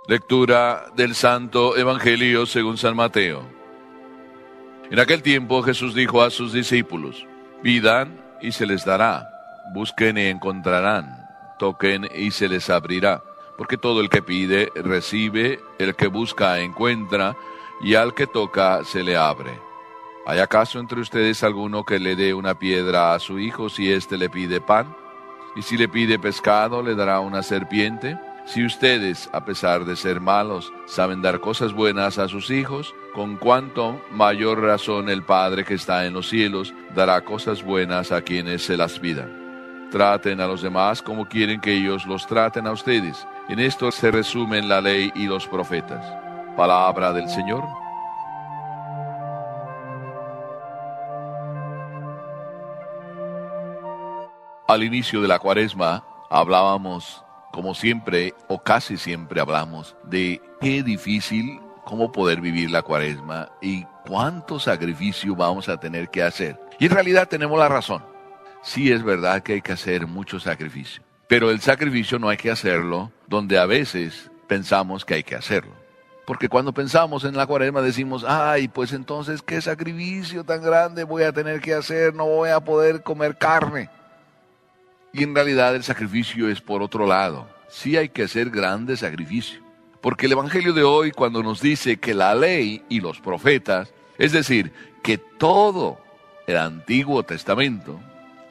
Lectura del Santo Evangelio según San Mateo. En aquel tiempo Jesús dijo a sus discípulos: pidan y se les dará, busquen y encontrarán, toquen y se les abrirá. Porque todo el que pide, recibe, el que busca, encuentra, y al que toca, se le abre. ¿Hay acaso entre ustedes alguno que le dé una piedra a su hijo si éste le pide pan? ¿Y si le pide pescado, le dará una serpiente? Si ustedes, a pesar de ser malos, saben dar cosas buenas a sus hijos, con cuánto mayor razón el Padre que está en los cielos dará cosas buenas a quienes se las pidan. Traten a los demás como quieren que ellos los traten a ustedes. En esto se resumen la ley y los profetas. Palabra del Señor. Al inicio de la Cuaresma hablábamos, como siempre o casi siempre hablamos, de qué difícil, cómo poder vivir la Cuaresma y cuánto sacrificio vamos a tener que hacer. Y en realidad tenemos la razón. Sí, es verdad que hay que hacer mucho sacrificio, pero el sacrificio no hay que hacerlo donde a veces pensamos que hay que hacerlo. Porque cuando pensamos en la Cuaresma decimos: ay, pues entonces qué sacrificio tan grande voy a tener que hacer, no voy a poder comer carne. Y en realidad el sacrificio es por otro lado. Sí hay que hacer grandes sacrificios. Porque el Evangelio de hoy, cuando nos dice que la ley y los profetas, es decir, que todo el Antiguo Testamento,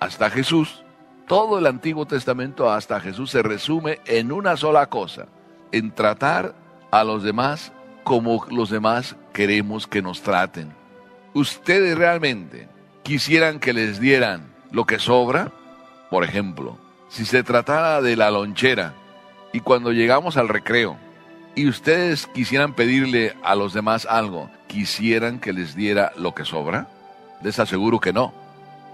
hasta Jesús, todo el Antiguo Testamento hasta Jesús se resume en una sola cosa: en tratar a los demás como los demás queremos que nos traten. ¿Ustedes realmente quisieran que les dieran lo que sobra? Por ejemplo, si se tratara de la lonchera y cuando llegamos al recreo y ustedes quisieran pedirle a los demás algo, ¿quisieran que les diera lo que sobra? Les aseguro que no.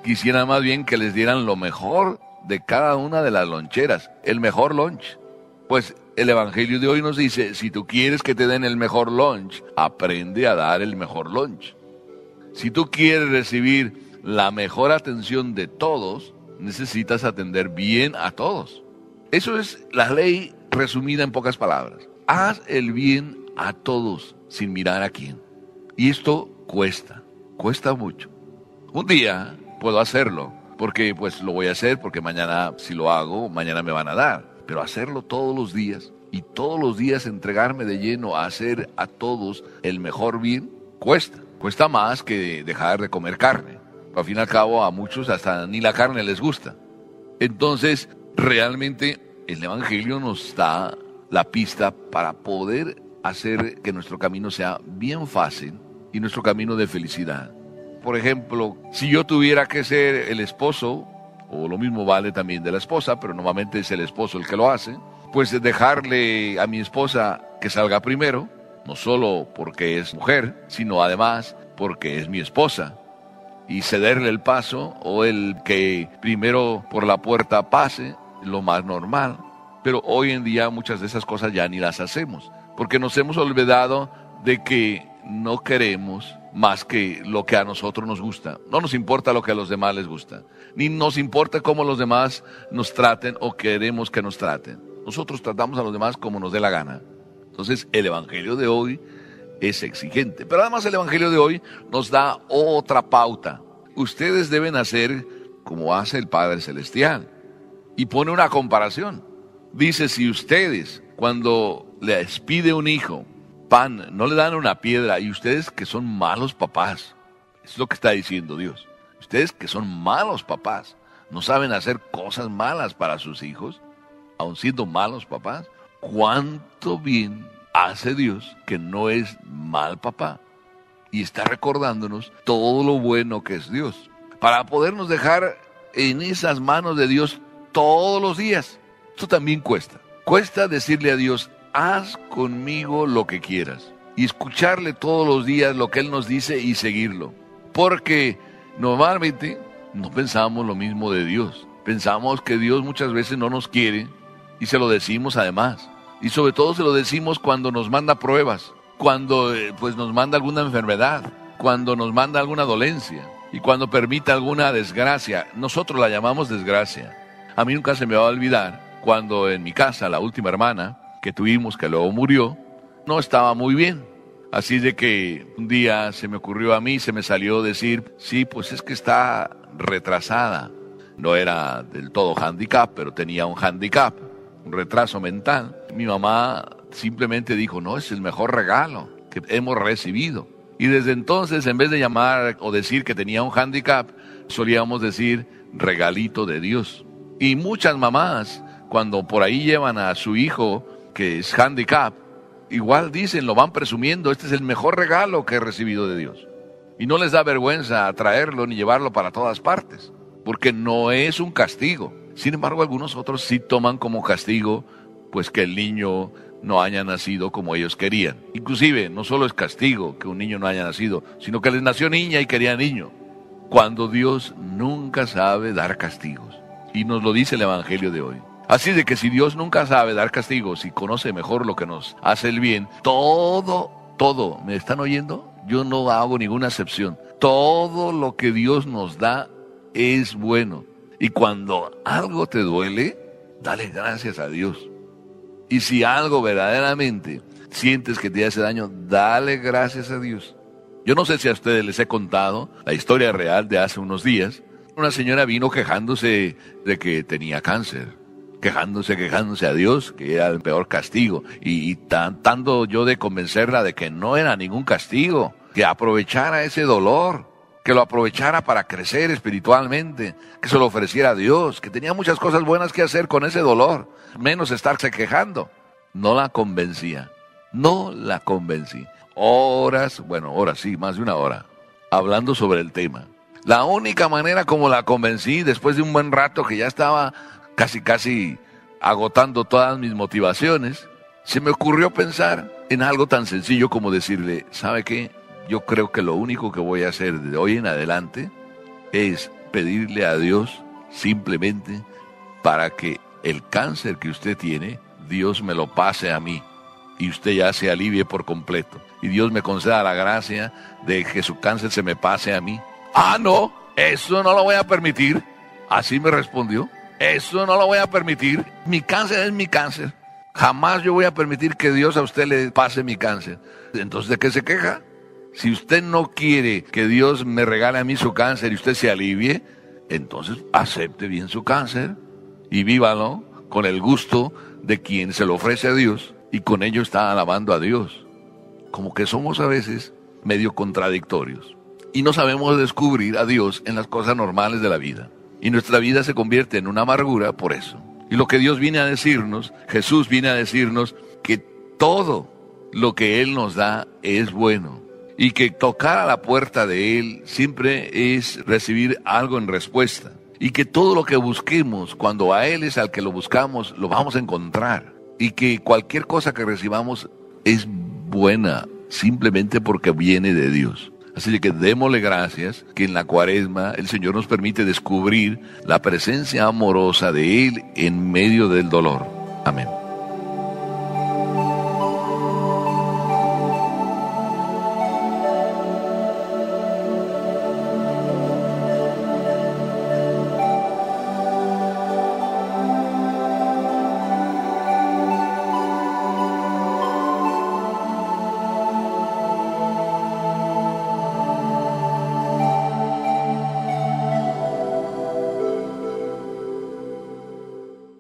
Quisieran más bien que les dieran lo mejor de cada una de las loncheras, el mejor lunch. Pues el Evangelio de hoy nos dice: si tú quieres que te den el mejor lunch, aprende a dar el mejor lunch. Si tú quieres recibir la mejor atención de todos, necesitas atender bien a todos. Eso es la ley resumida en pocas palabras. Haz el bien a todos sin mirar a quién. Y esto cuesta mucho. Un día puedo hacerlo, porque pues lo voy a hacer, porque mañana si lo hago, mañana me van a dar. Pero hacerlo todos los días, y todos los días entregarme de lleno a hacer a todos el mejor bien, cuesta. Cuesta más que dejar de comer carne. Al fin y al cabo a muchos hasta ni la carne les gusta. Entonces realmente el Evangelio nos da la pista para poder hacer que nuestro camino sea bien fácil y nuestro camino de felicidad. Por ejemplo, si yo tuviera que ser el esposo, o lo mismo vale también de la esposa, pero normalmente es el esposo el que lo hace, pues dejarle a mi esposa que salga primero, no solo porque es mujer, sino además porque es mi esposa, y cederle el paso, o el que primero por la puerta pase, lo más normal. Pero hoy en día muchas de esas cosas ya ni las hacemos, porque nos hemos olvidado de que no queremos más que lo que a nosotros nos gusta. No nos importa lo que a los demás les gusta, ni nos importa cómo los demás nos traten o queremos que nos traten. Nosotros tratamos a los demás como nos dé la gana. Entonces el Evangelio de hoy es exigente, pero además el Evangelio de hoy nos da otra pauta. Ustedes deben hacer como hace el Padre Celestial, y pone una comparación. Dice: si ustedes cuando les pide un hijo pan no le dan una piedra, y ustedes que son malos papás, es lo que está diciendo Dios, ustedes que son malos papás, no saben hacer cosas malas para sus hijos, aun siendo malos papás, ¿cuánto bien hace Dios, que no es mal papá? Y está recordándonos todo lo bueno que es Dios, para podernos dejar en esas manos de Dios todos los días. Esto también cuesta. Cuesta decirle a Dios: haz conmigo lo que quieras, y escucharle todos los días lo que Él nos dice y seguirlo. Porque normalmente no pensamos lo mismo de Dios. Pensamos que Dios muchas veces no nos quiere, y se lo decimos además. Y sobre todo se lo decimos cuando nos manda pruebas, cuando pues nos manda alguna enfermedad, cuando nos manda alguna dolencia, y cuando permite alguna desgracia. Nosotros la llamamos desgracia. A mí nunca se me va a olvidar cuando en mi casa la última hermana que tuvimos, que luego murió, no estaba muy bien. Así de que un día se me ocurrió a mí, se me salió decir, sí, pues es que está retrasada. No era del todo handicap, pero tenía un handicap, un retraso mental. Mi mamá simplemente dijo, no, es el mejor regalo que hemos recibido. Y desde entonces, en vez de llamar o decir que tenía un handicap, solíamos decir regalito de Dios. Y muchas mamás, cuando por ahí llevan a su hijo que es handicap, igual dicen, lo van presumiendo, este es el mejor regalo que he recibido de Dios. Y no les da vergüenza traerlo ni llevarlo para todas partes, porque no es un castigo. Sin embargo, algunos otros sí toman como castigo, pues que el niño no haya nacido como ellos querían. Inclusive, no solo es castigo que un niño no haya nacido, sino que les nació niña y quería niño. Cuando Dios nunca sabe dar castigos. Y nos lo dice el Evangelio de hoy. Así de que si Dios nunca sabe dar castigos y conoce mejor lo que nos hace el bien, todo, ¿me están oyendo? Yo no hago ninguna excepción. Todo lo que Dios nos da es bueno. Y cuando algo te duele, dale gracias a Dios. Y si algo verdaderamente sientes que te hace daño, dale gracias a Dios. Yo no sé si a ustedes les he contado la historia real de hace unos días. Una señora vino quejándose de que tenía cáncer. Quejándose a Dios, que era el peor castigo. Y tratando yo de convencerla de que no era ningún castigo, que aprovechara ese dolor, que lo aprovechara para crecer espiritualmente, que se lo ofreciera a Dios, que tenía muchas cosas buenas que hacer con ese dolor, menos estarse quejando. No la convencí. Horas, sí, más de una hora, hablando sobre el tema. La única manera como la convencí, después de un buen rato que ya estaba casi agotando todas mis motivaciones, se me ocurrió pensar en algo tan sencillo como decirle, ¿sabe qué? Yo creo que lo único que voy a hacer de hoy en adelante es pedirle a Dios simplemente para que el cáncer que usted tiene, Dios me lo pase a mí y usted ya se alivie por completo. Y Dios me conceda la gracia de que su cáncer se me pase a mí. Ah, no, eso no lo voy a permitir. Así me respondió. Eso no lo voy a permitir. Mi cáncer es mi cáncer. Jamás yo voy a permitir que Dios a usted le pase mi cáncer. Entonces, ¿de qué se queja? Si usted no quiere que Dios me regale a mí su cáncer y usted se alivie, entonces acepte bien su cáncer y vívalo con el gusto de quien se lo ofrece a Dios y con ello está alabando a Dios. Como que somos a veces medio contradictorios y no sabemos descubrir a Dios en las cosas normales de la vida. Y nuestra vida se convierte en una amargura por eso. Y lo que Dios viene a decirnos, Jesús viene a decirnos que todo lo que Él nos da es bueno. Y que tocar a la puerta de Él siempre es recibir algo en respuesta. Y que todo lo que busquemos, cuando a Él es al que lo buscamos, lo vamos a encontrar. Y que cualquier cosa que recibamos es buena, simplemente porque viene de Dios. Así que démosle gracias que en la Cuaresma el Señor nos permite descubrir la presencia amorosa de Él en medio del dolor. Amén.